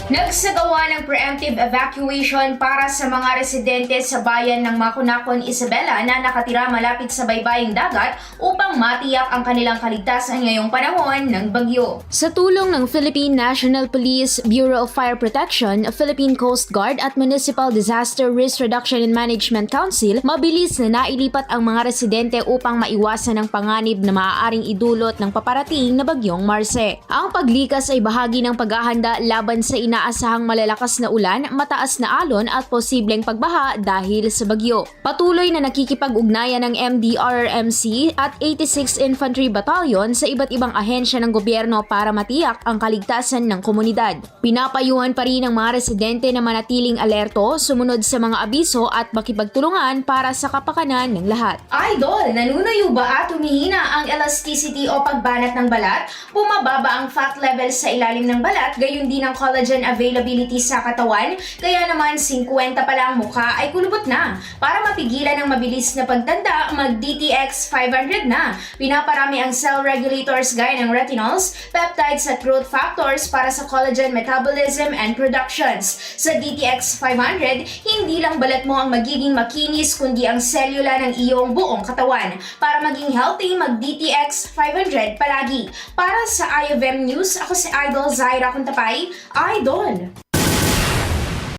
Nagsagawa ng preemptive evacuation para sa mga residente sa bayan ng Maconacon, Isabela na nakatira malapit sa baybaying dagat upang matiyak ang kanilang kaligtasan ngayong panahon ng bagyo. Sa tulong ng Philippine National Police, Bureau of Fire Protection, Philippine Coast Guard at Municipal Disaster Risk Reduction and Management Council, mabilis na nailipat ang mga residente upang maiwasan ang panganib na maaaring idulot ng paparating na bagyong Marce. Ang paglikas ay bahagi ng paghahanda laban sa inaasahang malalakas na ulan, mataas na alon at posibleng pagbaha dahil sa bagyo. Patuloy na nakikipag-ugnayan ng MDRRMC at 86th Infantry Battalion sa iba't ibang ahensya ng gobyerno para matiyak ang kaligtasan ng komunidad. Pinapayuhan pa rin ang mga residente na manatiling alerto, sumunod sa mga abiso at makipagtulungan para sa kapakanan ng lahat. Idol, nanunuyo ba at humihina ang elasticity o pagbanat ng balat? Bumababa ang fat level sa ilalim ng balat, gayon din ang collagen availability sa katawan, kaya naman 50 pa lang mukha ay kulubot na. Para mapigilan ang mabilis na pagtanda, mag-DTX 500 na. Pinaparami ang cell regulators gaya ng retinols, peptides at growth factors para sa collagen metabolism and productions. Sa DTX 500, hindi lang balat mo ang magiging makinis kundi ang selula ng iyong buong katawan. Para maging healthy, mag-DTX 500 palagi. Para sa IOVM News, ako si Idol Zaira Kuntapay, Idol!